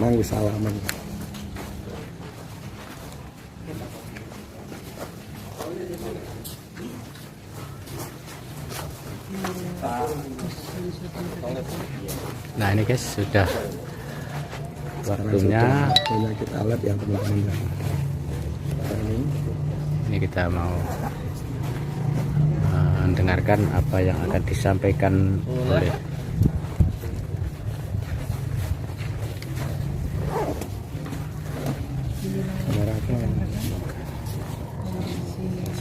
Mangga salaman. Nah ini guys sudah waktunya Punya kita alat yang teman-teman. ini kita mau mendengarkan apa yang akan disampaikan oleh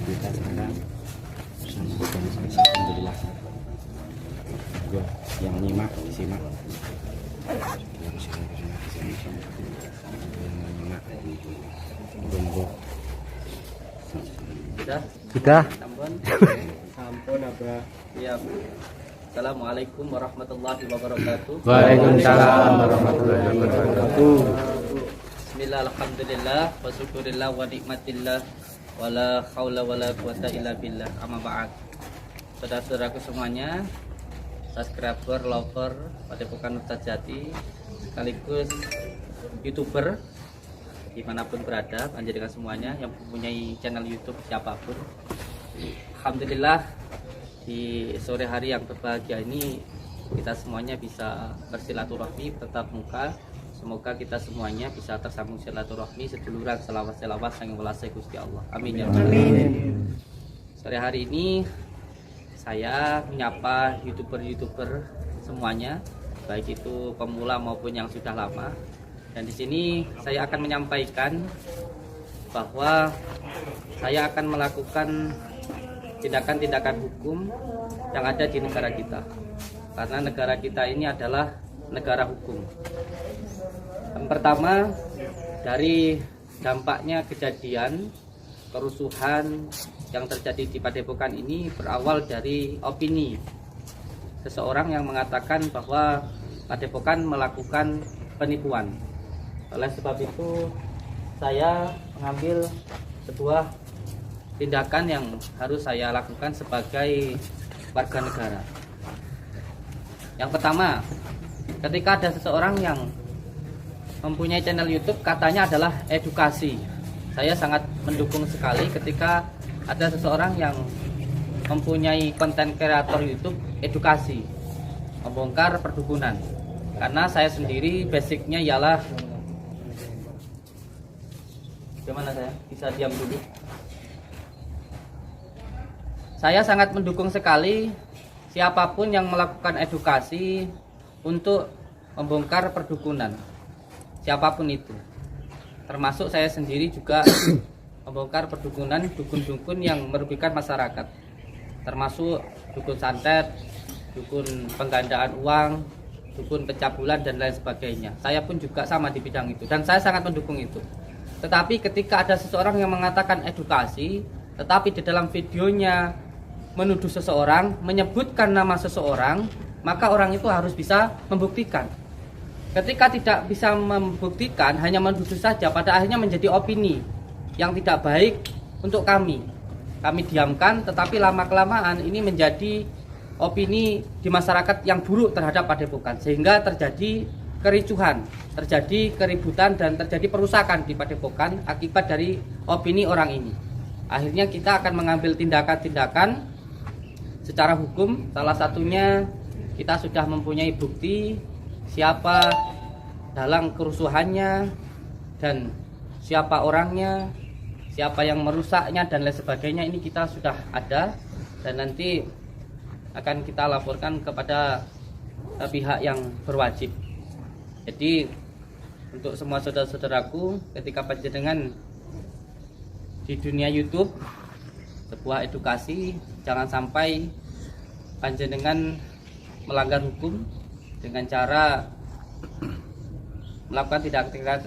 kita sekarang bersama organisasi alhamdulillah yang nyimak disimak sudah Sampun apa? Ya. Assalamualaikum warahmatullahi wabarakatuh. Waalaikumsalam warahmatullahi wabarakatuh. Bismillah, alhamdulillah, wa syukurillah wa nikmatillah, wala haula wala quwata illa billah. Amma ba'd. Saudara-saudaraku semuanya, subscriber, lover Padepokan Ustadz Jati, sekaligus YouTuber dimanapun berada, panjenengan semuanya yang mempunyai channel YouTube siapapun. Alhamdulillah di sore hari yang berbahagia ini kita semuanya bisa bersilaturahmi tetap muka. Semoga kita semuanya bisa tersambung silaturahmi seduluran selawat-selawat sang welas Gusti Allah. Amin ya rabbal alamin. Sore hari ini saya menyapa YouTuber semuanya, baik itu pemula maupun yang sudah lama. Dan di sini saya akan menyampaikan bahwa saya akan melakukan tindakan-tindakan hukum yang ada di negara kita. Karena negara kita ini adalah negara hukum. Yang pertama, dari dampaknya kejadian kerusuhan yang terjadi di Padepokan ini berawal dari opini seseorang yang mengatakan bahwa Padepokan melakukan penipuan. Oleh sebab itu saya mengambil sebuah tindakan yang harus saya lakukan sebagai warga negara. Yang pertama, ketika ada seseorang yang mempunyai channel YouTube katanya adalah edukasi, saya sangat mendukung sekali ketika ada seseorang yang mempunyai konten kreator YouTube edukasi, membongkar perdukunan. Karena saya sendiri basicnya ialah, gimana saya bisa diam dulu? Saya sangat mendukung sekali siapapun yang melakukan edukasi untuk membongkar perdukunan, siapapun itu. Termasuk saya sendiri juga membongkar perdukunan dukun-dukun yang merugikan masyarakat, termasuk dukun santet, dukun penggandaan uang, dukun pencabulan dan lain sebagainya. Saya pun juga sama di bidang itu dan saya sangat mendukung itu. Tetapi ketika ada seseorang yang mengatakan edukasi, tetapi di dalam videonya menuduh seseorang, menyebutkan nama seseorang, maka orang itu harus bisa membuktikan. Ketika tidak bisa membuktikan, hanya menuduh saja, pada akhirnya menjadi opini yang tidak baik untuk kami. Kami diamkan, tetapi lama-kelamaan ini menjadi opini di masyarakat yang buruk terhadap Padepokan, sehingga terjadi kericuhan, terjadi keributan dan terjadi perusakan di Padepokan akibat dari opini orang ini. Akhirnya kita akan mengambil tindakan-tindakan secara hukum. Salah satunya kita sudah mempunyai bukti siapa dalang kerusuhannya dan siapa orangnya, siapa yang merusaknya dan lain sebagainya. Ini kita sudah ada dan nanti akan kita laporkan kepada pihak yang berwajib. Jadi untuk semua saudara-saudaraku, ketika panjenengan di dunia YouTube sebuah edukasi, jangan sampai panjenengan melanggar hukum dengan cara melakukan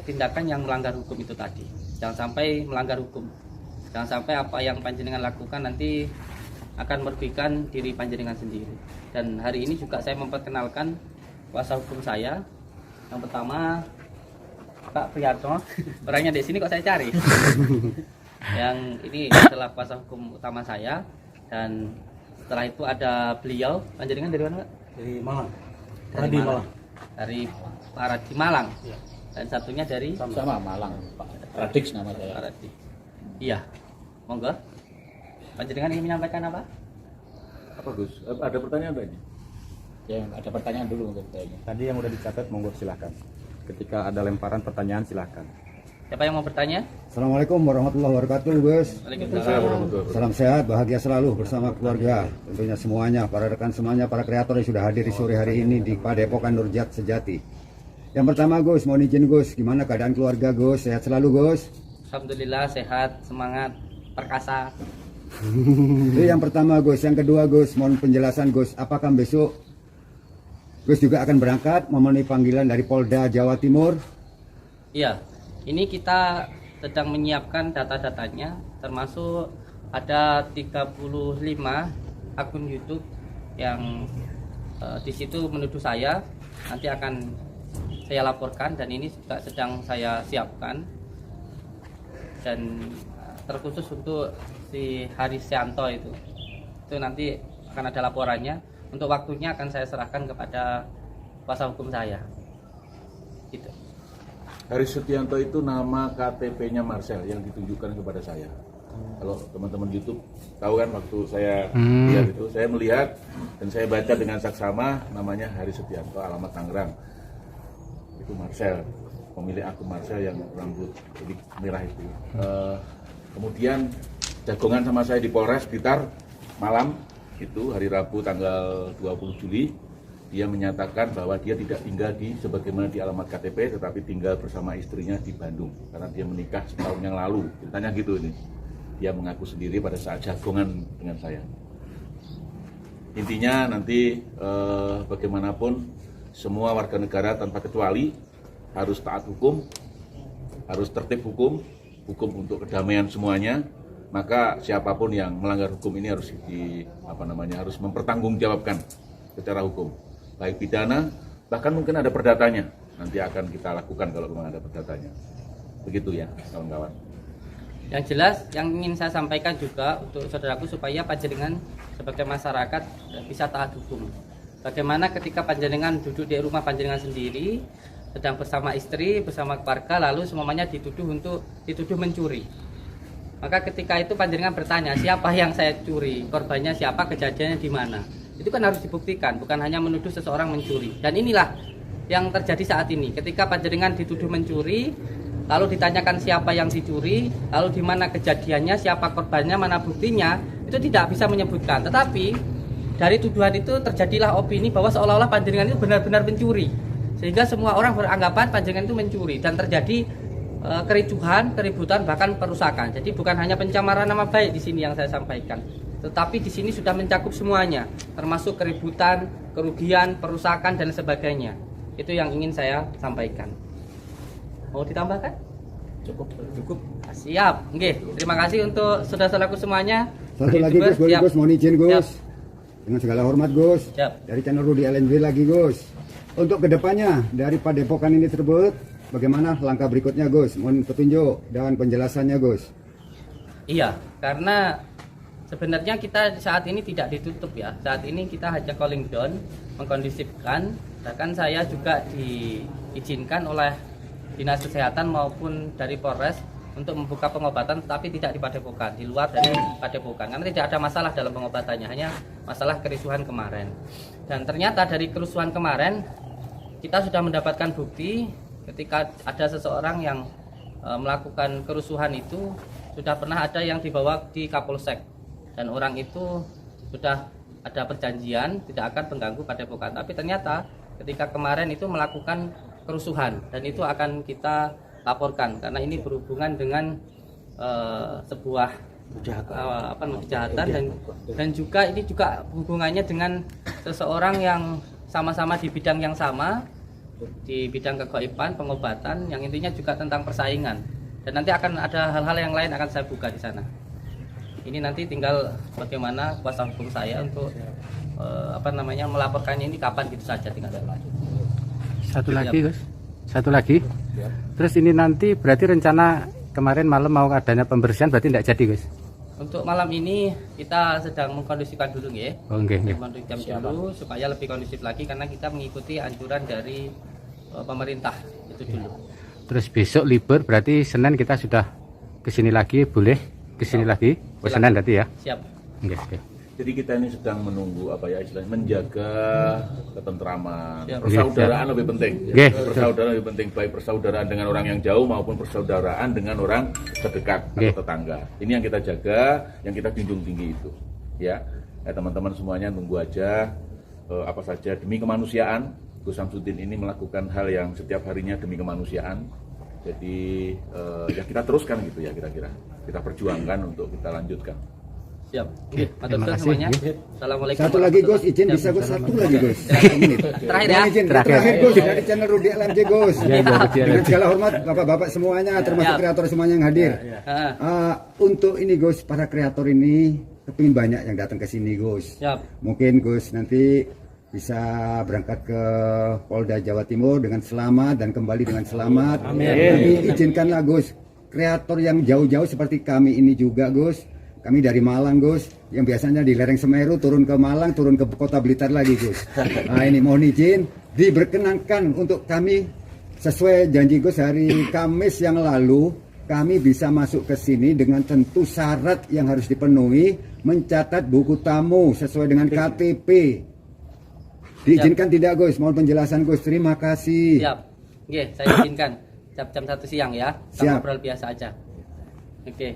tindakan yang melanggar hukum itu tadi. Jangan sampai melanggar hukum. Jangan sampai apa yang panjenengan lakukan nanti akan merugikan diri panjenengan sendiri. Dan hari ini juga saya memperkenalkan kuasa hukum saya. Yang pertama Pak Priyatno, orangnya di sini kok saya cari. Yang ini adalah kuasa hukum utama saya, dan setelah itu ada beliau. Panjenengan dari mana, Pak? Dari Malang. Dari Malang. Dari para di Malang. Ya. dan satunya dari Sama Malang, Pak Radix nama saya. Arati. Iya, monggo. Panjenengan ingin menyampaikan apa? Apa Gus? Ada pertanyaan tadi? Ya, ada pertanyaan dulu untuk saya. Tadi yang udah dicatat, monggo silahkan. Ketika ada lemparan pertanyaan silahkan. Siapa yang mau bertanya? Assalamualaikum warahmatullahi wabarakatuh, Gus. Waalaikumsalam. Salam sehat, bahagia selalu bersama keluarga. Tentunya semuanya, para rekan semuanya, para kreator yang sudah hadir di sore hari ini di Padepokan Nurjat Sejati. Yang pertama, Gus, mohon izin Gus, gimana keadaan keluarga Gus? Sehat selalu Gus? Alhamdulillah sehat, semangat, perkasa. Itu yang pertama Gus. Yang kedua Gus, mohon penjelasan Gus, apakah besok Gus juga akan berangkat memenuhi panggilan dari Polda Jawa Timur? Iya, ini kita sedang menyiapkan data-datanya, termasuk ada 35 akun YouTube yang di situ menuduh saya, nanti akan saya laporkan, dan ini juga sedang saya siapkan, dan terkhusus untuk si Harisianto itu nanti akan ada laporannya. Untuk waktunya akan saya serahkan kepada kuasa hukum saya. Gitu. Haris Setianto itu nama KTP-nya Marcel yang ditunjukkan kepada saya. Kalau teman-teman YouTube tahu kan, waktu saya lihat itu, saya melihat dan saya baca dengan saksama, namanya Haris Setianto, alamat Tangerang. Itu Marcel, pemilik akun Marcel yang rambut merah itu. Kemudian jagongan sama saya di Polres Blitar malam itu, hari Rabu tanggal 20 Juli, dia menyatakan bahwa dia tidak tinggal di sebagaimana di alamat KTP, tetapi tinggal bersama istrinya di Bandung karena dia menikah setahun yang lalu. Ceritanya gitu ini. Dia mengaku sendiri pada saat jagongan dengan saya. Intinya nanti bagaimanapun semua warga negara tanpa kecuali harus taat hukum, harus tertib hukum untuk kedamaian semuanya. Maka siapapun yang melanggar hukum ini harus harus mempertanggungjawabkan secara hukum, baik pidana, bahkan mungkin ada perdatanya. Nanti akan kita lakukan kalau memang ada perdatanya. Begitu ya, kawan-kawan. Yang jelas, yang ingin saya sampaikan juga untuk saudaraku, supaya panjenengan sebagai masyarakat bisa taat hukum. Bagaimana ketika panjenengan duduk di rumah panjenengan sendiri, sedang bersama istri, bersama keluarga, lalu semuanya dituduh mencuri. Maka ketika itu panjenengan bertanya, siapa yang saya curi, korbannya siapa, kejadiannya di mana. Itu kan harus dibuktikan, bukan hanya menuduh seseorang mencuri. Dan inilah yang terjadi saat ini. Ketika panjenengan dituduh mencuri, lalu ditanyakan siapa yang dicuri, lalu di mana kejadiannya, siapa korbannya, mana buktinya, itu tidak bisa menyebutkan. Tetapi dari tuduhan itu terjadilah opini bahwa seolah-olah panjenengan itu benar-benar mencuri. Sehingga semua orang beranggapan panjenengan itu mencuri, dan terjadi kericuhan, keributan, bahkan perusakan. Jadi bukan hanya pencemaran nama baik di sini yang saya sampaikan, tetapi di sini sudah mencakup semuanya, termasuk keributan, kerugian, perusakan, dan sebagainya. Itu yang ingin saya sampaikan. Mau ditambahkan? Cukup. Siap. Oke, terima kasih untuk saudara-saudaraku semuanya. Satu lagi Gus, boleh Gus, mohon izin Gus. Siap. Dengan segala hormat Gus. Siap. Dari channel Rudy LNB lagi Gus. Untuk kedepannya dari Padepokan ini tersebut, bagaimana langkah berikutnya Gus? Mohon petunjuk dan penjelasannya Gus. Iya, karena sebenarnya kita saat ini tidak ditutup ya. Saat ini kita hanya calling down, mengkondisifkan. Bahkan saya juga diizinkan oleh Dinas Kesehatan maupun dari Polres untuk membuka pengobatan, tetapi tidak di Padepokan, di luar dari Padepokan. Karena tidak ada masalah dalam pengobatannya, hanya masalah kerusuhan kemarin. Dan ternyata dari kerusuhan kemarin kita sudah mendapatkan bukti ketika ada seseorang yang melakukan kerusuhan itu, sudah pernah ada yang dibawa di Kapolsek, dan orang itu sudah ada perjanjian tidak akan mengganggu Padepokan. Tapi ternyata ketika kemarin itu melakukan kerusuhan, dan itu akan kita laporkan karena ini berhubungan dengan sebuah kejahatan, dan juga ini juga hubungannya dengan seseorang yang sama-sama di bidang yang sama, di bidang kegoiban, pengobatan, yang intinya juga tentang persaingan. Dan nanti akan ada hal-hal yang lain akan saya buka di sana. Ini nanti tinggal bagaimana kuasa hukum saya untuk melaporkannya ini kapan, gitu saja, tinggal lanjut. Satu lagi Gus, satu lagi. Terus ini nanti berarti rencana kemarin malam mau adanya pembersihan, berarti tidak jadi Gus? Untuk malam ini kita sedang mengkondisikan dulu ya. Oke. Dulu supaya lebih kondusif lagi, karena kita mengikuti anjuran dari pemerintah itu dulu. Terus besok libur, berarti Senin kita sudah kesini lagi, boleh kesini lagi? Oh, Senin berarti ya? Siap. Oke. Jadi kita ini sedang menunggu apa ya istilahnya, menjaga ketentraman, Siap. persaudaraan lebih penting. Oke. Persaudaraan lebih penting, baik persaudaraan dengan orang yang jauh maupun persaudaraan dengan orang terdekat Oke. atau tetangga. Ini yang kita jaga, yang kita junjung tinggi itu. Ya, teman-teman semuanya tunggu aja apa saja demi kemanusiaan. Gus Samsudin ini melakukan hal yang setiap harinya demi kemanusiaan. Jadi ya kita teruskan gitu ya kira-kira. Kita perjuangkan untuk kita lanjutkan. Siap. Oke, Matur terima nuwun kasih. semuanya. Assalamualaikum. Satu lagi Gus, warahmatullahi izin bisa Gus, satu lagi Gus. Satu menit. Terakhir ya. Mohon izin, terakhir Gus dari channel Rudi LMJ Gus. Dengan segala hormat bapak-bapak semuanya, termasuk Siap. kreator semuanya yang hadir. Ah, Untuk ini Gus, para kreator ini kepingin banyak yang datang ke sini Gus. siap. Mungkin Gus nanti bisa berangkat ke Polda Jawa Timur dengan selamat dan kembali dengan selamat. Tapi izinkanlah Gus, kreator yang jauh-jauh seperti kami ini juga Gus. Kami dari Malang Gus, yang biasanya di lereng Semeru turun ke Malang, turun ke kota Blitar lagi Gus. Nah ini mohon izin diberkenankan untuk kami sesuai janji Gus hari Kamis yang lalu, kami bisa masuk ke sini dengan tentu syarat yang harus dipenuhi, mencatat buku tamu sesuai dengan KTP. Diizinkan tidak Gus? Mohon penjelasan Gus. Terima kasih. Siap. Oke, saya izinkan. Jam 1 siang ya. Kita Siap. ngobrol biasa aja. Oke.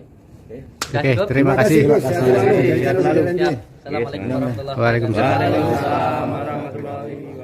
Oke, Cukup? terima kasih. Gus. Sehat selalu. Dari channel Rudi LMJ. Siap. Assalamualaikum warahmatullahi Waalaikumsalam. wabarakatuh.